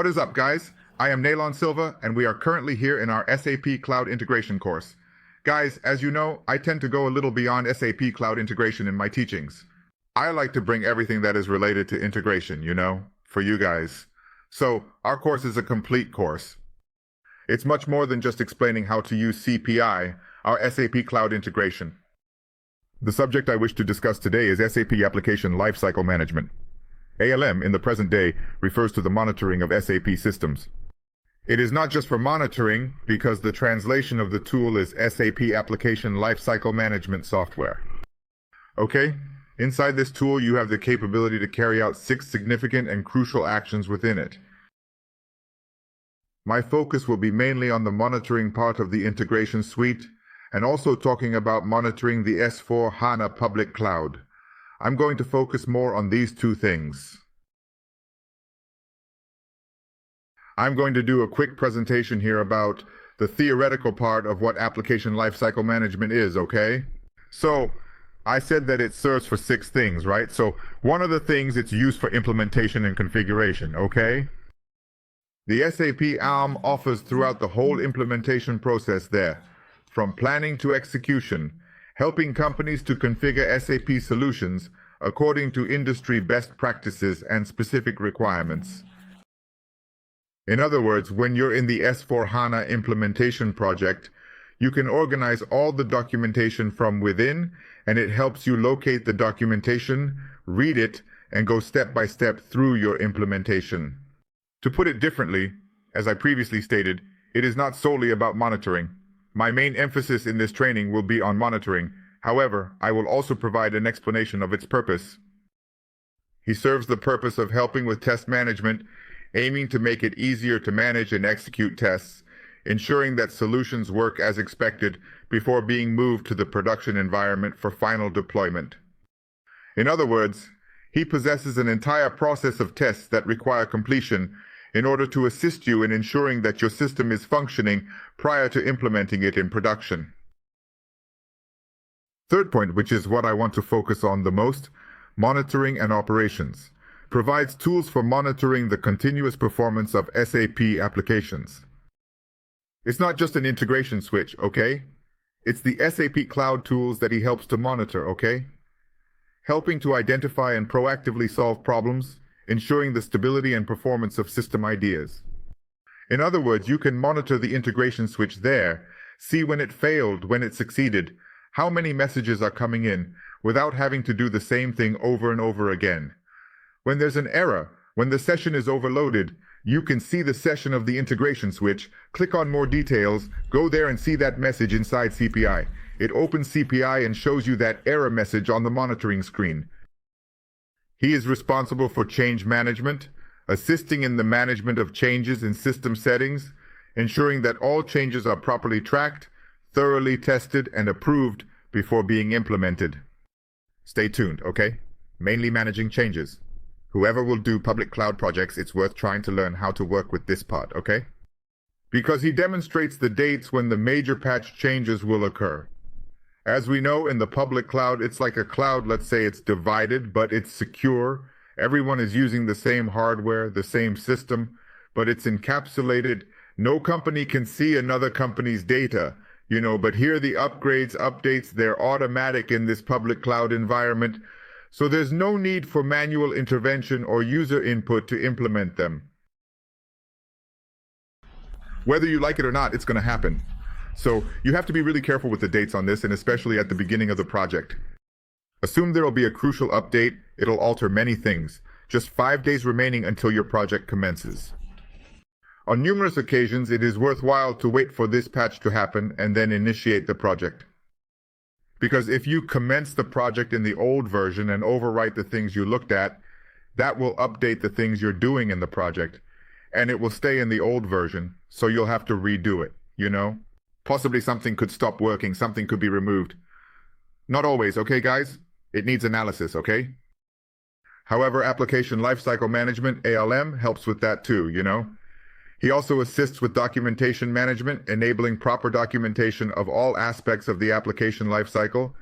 What is up, guys? I am Naylon Silva, and we are currently here in our SAP Cloud Integration course. Guys, as you know, I tend to go a little beyond SAP Cloud Integration in my teachings. I like to bring everything that is related to integration, for you guys. So, our course is a complete course. It's much more than just explaining how to use CPI, our SAP Cloud Integration. The subject I wish to discuss today is SAP Application Lifecycle Management. ALM in the present day refers to the monitoring of SAP systems. It is not just for monitoring because the translation of the tool is SAP Application Lifecycle Management Software. Okay, inside this tool you have the capability to carry out 6 significant and crucial actions within it. My focus will be mainly on the monitoring part of the integration suite and also talking about monitoring the S/4HANA public cloud. I'm going to focus more on these 2 things. I'm going to do a quick presentation here about the theoretical part of what application lifecycle management is, okay? So, I said that it serves for 6 things, right? So, one of the things it's used for implementation and configuration, okay? The SAP ALM offers throughout the whole implementation process there, from planning to execution, helping companies to configure SAP solutions according to industry best practices and specific requirements. In other words, when you're in the S/4HANA implementation project, you can organize all the documentation from within, and it helps you locate the documentation, read it, and go step by step through your implementation. To put it differently, as I previously stated, it is not solely about monitoring. My main emphasis in this training will be on monitoring. However, I will also provide an explanation of its purpose. He serves the purpose of helping with test management, aiming to make it easier to manage and execute tests, ensuring that solutions work as expected before being moved to the production environment for final deployment. In other words, he possesses an entire process of tests that require completion in order to assist you in ensuring that your system is functioning prior to implementing it in production. Third point, which is what I want to focus on the most, monitoring and operations, provides tools for monitoring the continuous performance of SAP applications. It's not just an integration switch, okay? It's the SAP Cloud tools that he helps to monitor, okay? Helping to identify and proactively solve problems, ensuring the stability and performance of system ideas. In other words, you can monitor the integration switch there, see when it failed, when it succeeded, how many messages are coming in, without having to do the same thing over and over again. When there's an error, when the session is overloaded, you can see the session of the integration switch, click on more details, go there and see that message inside CPI. It opens CPI and shows you that error message on the monitoring screen. He is responsible for change management, assisting in the management of changes in system settings, ensuring that all changes are properly tracked, thoroughly tested, and approved before being implemented. Stay tuned, okay? Mainly managing changes. Whoever will do public cloud projects, it's worth trying to learn how to work with this part, okay? Because he demonstrates the dates when the major patch changes will occur. As we know, in the public cloud, it's like a cloud, let's say it's divided, but it's secure. Everyone is using the same hardware, the same system, but it's encapsulated. No company can see another company's data, but here the upgrades, updates, they're automatic in this public cloud environment. So there's no need for manual intervention or user input to implement them. Whether you like it or not, it's going to happen. So you have to be really careful with the dates on this, and especially at the beginning of the project. Assume there will be a crucial update. It'll alter many things. Just 5 days remaining until your project commences. On numerous occasions, it is worthwhile to wait for this patch to happen and then initiate the project. Because if you commence the project in the old version and overwrite the things you looked at, that will update the things you're doing in the project, and it will stay in the old version, so you'll have to redo it, Possibly something could stop working, something could be removed. Not always, okay, guys? It needs analysis, okay? However, Application Lifecycle Management, ALM, helps with that too, He also assists with documentation management, enabling proper documentation of all aspects of the application lifecycle,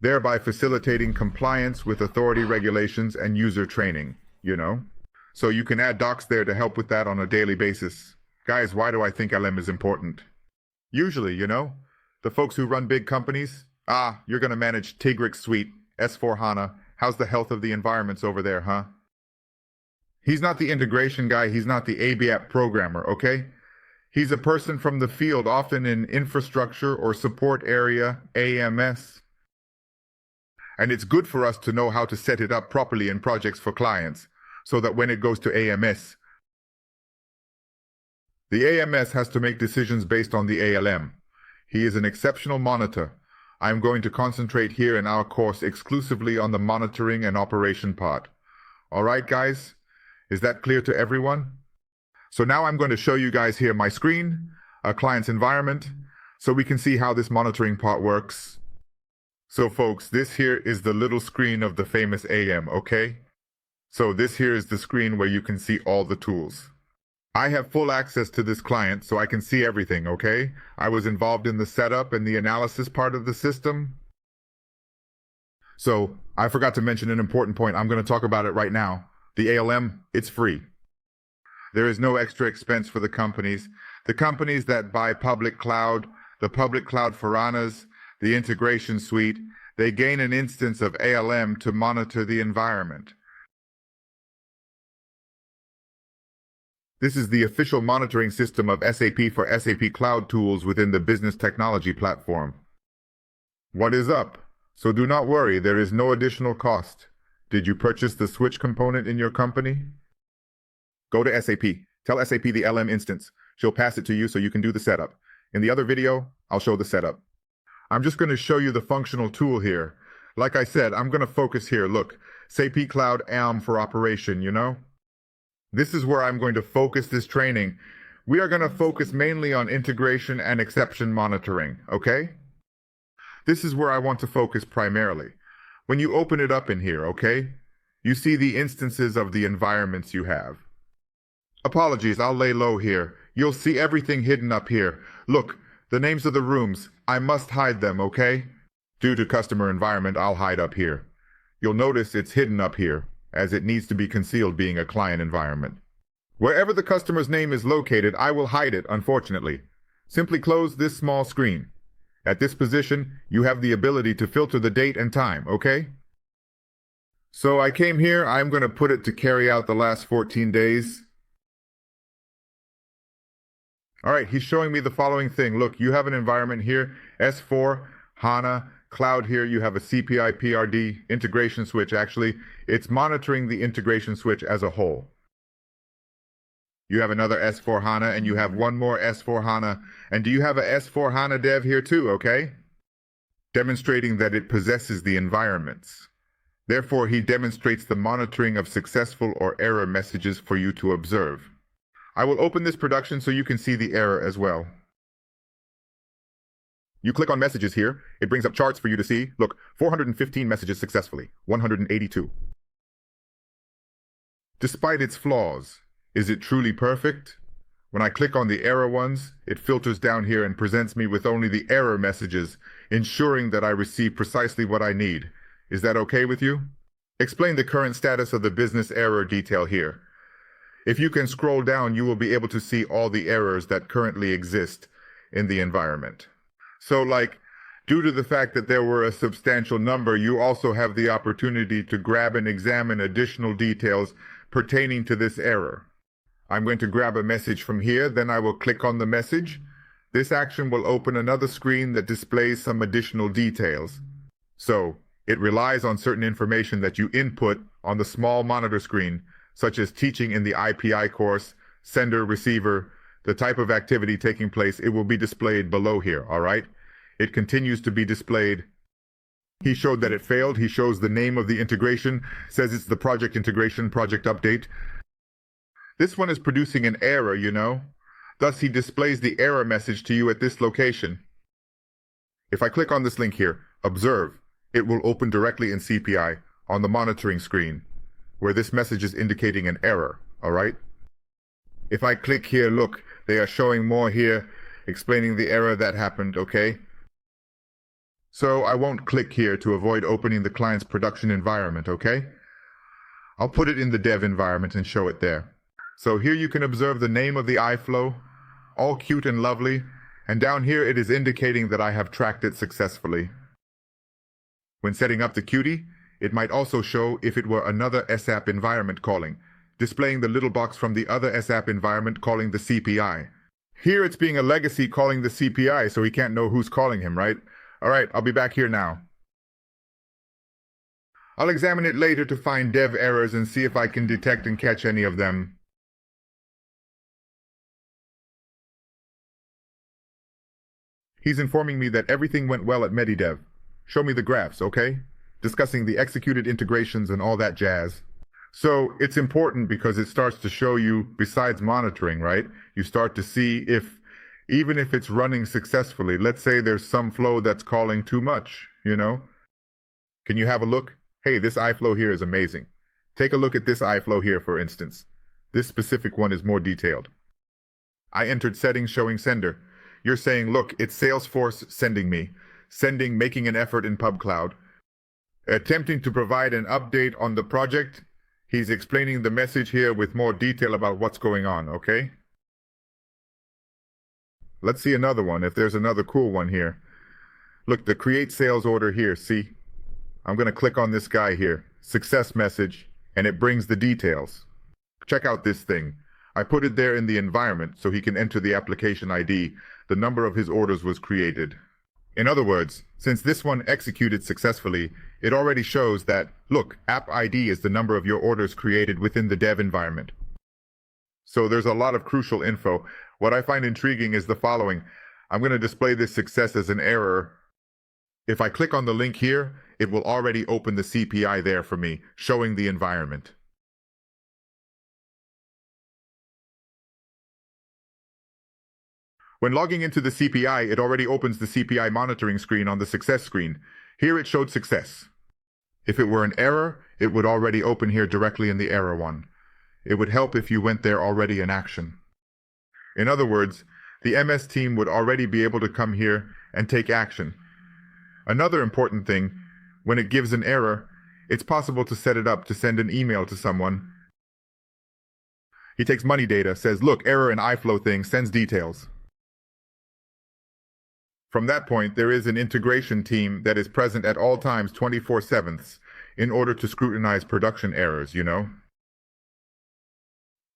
thereby facilitating compliance with authority regulations and user training, So you can add docs there to help with that on a daily basis. Guys, why do I think LM is important? Usually, the folks who run big companies, you're going to manage integrationsuite, S4HANA. How's the health of the environments over there, huh? He's not the integration guy. He's not the ABAP programmer, okay? He's a person from the field, often in infrastructure or support area, AMS. And it's good for us to know how to set it up properly in projects for clients, so that when it goes to AMS, the AMS has to make decisions based on the ALM. He is an exceptional monitor. I'm going to concentrate here in our course exclusively on the monitoring and operation part. All right, guys? Is that clear to everyone? So now I'm going to show you guys here my screen, a client's environment, so we can see how this monitoring part works. So folks, this here is the little screen of the famous AM, okay? So this here is the screen where you can see all the tools. I have full access to this client, so I can see everything, okay? I was involved in the setup and the analysis part of the system. So I forgot to mention an important point. I'm going to talk about it right now. The ALM, it's free. There is no extra expense for the companies. The companies that buy public cloud, the public cloud Faranas, the integration suite, they gain an instance of ALM to monitor the environment. This is the official monitoring system of SAP for SAP Cloud tools within the Business Technology Platform. What is up? So do not worry, there is no additional cost. Did you purchase the switch component in your company? Go to SAP. Tell SAP the LM instance. She'll pass it to you so you can do the setup. In the other video, I'll show the setup. I'm just going to show you the functional tool here. Like I said, I'm going to focus here. Look, SAP Cloud ALM for operation, This is where I'm going to focus this training. We are going to focus mainly on integration and exception monitoring, okay? This is where I want to focus primarily. When you open it up in here, okay? You see the instances of the environments you have. Apologies, I'll lay low here. You'll see everything hidden up here. Look, the names of the rooms. I must hide them, okay? Due to customer environment, I'll hide up here. You'll notice it's hidden up here, as it needs to be concealed being a client environment. Wherever the customer's name is located, I will hide it, unfortunately. Simply close this small screen. At this position, you have the ability to filter the date and time, okay? So I came here, I'm going to put it to carry out the last 14 days. All right, he's showing me the following thing. Look, you have an environment here, S4, HANA, Cloud here, you have a CPI PRD integration switch. Actually, it's monitoring the integration switch as a whole. You have another S4 HANA and you have one more S4 HANA. And do you have a S4 HANA dev here too, okay? Demonstrating that it possesses the environments. Therefore, he demonstrates the monitoring of successful or error messages for you to observe. I will open this production so you can see the error as well. You click on messages here, it brings up charts for you to see. Look, 415 messages successfully, 182. Despite its flaws, is it truly perfect? When I click on the error ones, it filters down here and presents me with only the error messages, ensuring that I receive precisely what I need. Is that okay with you? Explain the current status of the business error detail here. If you can scroll down, you will be able to see all the errors that currently exist in the environment. So due to the fact that there were a substantial number, you also have the opportunity to grab and examine additional details pertaining to this error. I'm going to grab a message from here, then I will click on the message. This action will open another screen that displays some additional details. So, it relies on certain information that you input on the small monitor screen, such as teaching in the IPI course, sender, receiver, the type of activity taking place. It will be displayed below here, all right? It continues to be displayed. He showed that it failed. He shows the name of the integration, says it's the project integration, project update. This one is producing an error, Thus, he displays the error message to you at this location. If I click on this link here, observe, it will open directly in CPI on the monitoring screen, where this message is indicating an error, all right? If I click here, look, they are showing more here, explaining the error that happened, okay? So I won't click here to avoid opening the client's production environment, okay? I'll put it in the dev environment and show it there. So here you can observe the name of the iFlow, all cute and lovely, and down here it is indicating that I have tracked it successfully. When setting up the Qt, it might also show if it were another SAP environment calling, displaying the little box from the other SAP environment calling the CPI. Here it's being a legacy calling the CPI, so he can't know who's calling him, right? All right, I'll be back here now. I'll examine it later to find dev errors and see if I can detect and catch any of them. He's informing me that everything went well at Medidev. Show me the graphs, okay? Discussing the executed integrations and all that jazz. So it's important because it starts to show you, besides monitoring, right? You start to see if, even if it's running successfully, let's say there's some flow that's calling too much, you know? Can you have a look? Hey, this iFlow here is amazing. Take a look at this iFlow here, for instance. This specific one is more detailed. I entered settings showing sender. You're saying, look, it's Salesforce sending me. Sending, making an effort in PubCloud. Attempting to provide an update on the project. He's explaining the message here with more detail about what's going on, okay? Let's see another one, if there's another cool one here. Look, the create sales order here, see? I'm going to click on this guy here, success message, and it brings the details. Check out this thing. I put it there in the environment so he can enter the application ID. The number of his orders was created. In other words, since this one executed successfully, it already shows that, look, app ID is the number of your orders created within the dev environment. So there's a lot of crucial info. What I find intriguing is the following. I'm going to display this success as an error. If I click on the link here, it will already open the CPI there for me, showing the environment. When logging into the CPI, it already opens the CPI monitoring screen on the success screen. Here it showed success. If it were an error, it would already open here directly in the error one. It would help if you went there already in action. In other words, the MS team would already be able to come here and take action. Another important thing, when it gives an error, it's possible to set it up to send an email to someone. He takes money data, says, look, error in iFlow thing, sends details. From that point, there is an integration team that is present at all times 24/7 in order to scrutinize production errors, you know?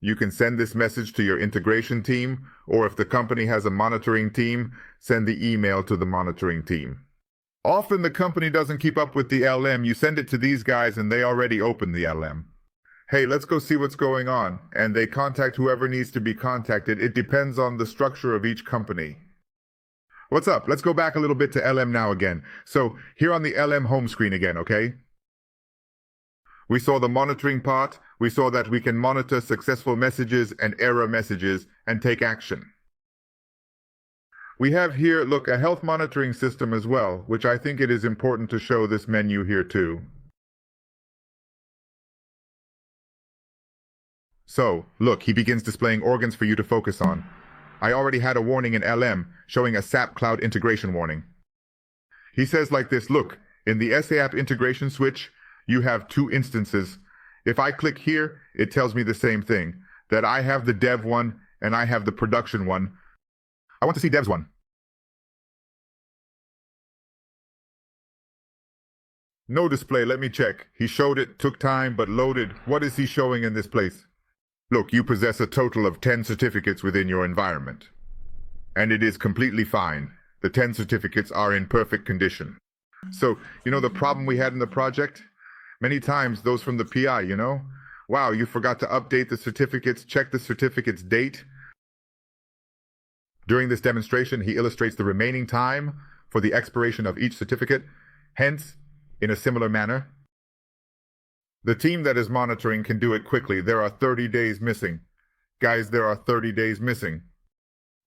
You can send this message to your integration team, or if the company has a monitoring team, send the email to the monitoring team. Often the company doesn't keep up with the LM. You send it to these guys and they already open the LM. Hey, let's go see what's going on. And they contact whoever needs to be contacted. It depends on the structure of each company. What's up? Let's go back a little bit to LM now again. So here on the LM home screen again, okay? We saw the monitoring part. We saw that we can monitor successful messages and error messages and take action. We have here, look, a health monitoring system as well, which I think it is important to show this menu here too. So, look, he begins displaying organs for you to focus on. I already had a warning in LM showing a SAP Cloud integration warning. He says like this, look, in the SAP integration switch, you have two instances. If I click here, it tells me the same thing, that I have the dev one and I have the production one. I want to see dev's one. No display, let me check. He showed it, took time, but loaded. What is he showing in this place? Look, you possess a total of 10 certificates within your environment. And it is completely fine. The 10 certificates are in perfect condition. So, you know the problem we had in the project? Many times, those from the PI, you know? Wow, you forgot to update the certificates, check the certificate's date. During this demonstration, he illustrates the remaining time for the expiration of each certificate. Hence, in a similar manner, the team that is monitoring can do it quickly. There are 30 days missing. Guys, there are 30 days missing.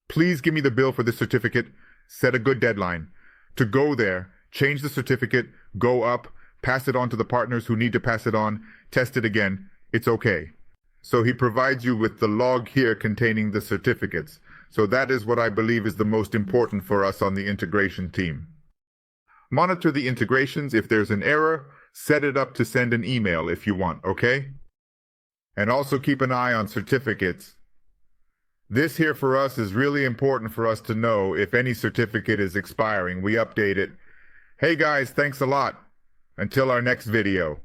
Please give me the bill for this certificate. Set a good deadline. To go there, change the certificate, go up, pass it on to the partners who need to pass it on, test it again. It's okay. So he provides you with the log here containing the certificates. So that is what I believe is the most important for us on the integration team. Monitor the integrations. If there's an error, set it up to send an email if you want, okay? And also keep an eye on certificates. This here for us is really important for us to know if any certificate is expiring. We update it. Hey guys, thanks a lot. Until our next video.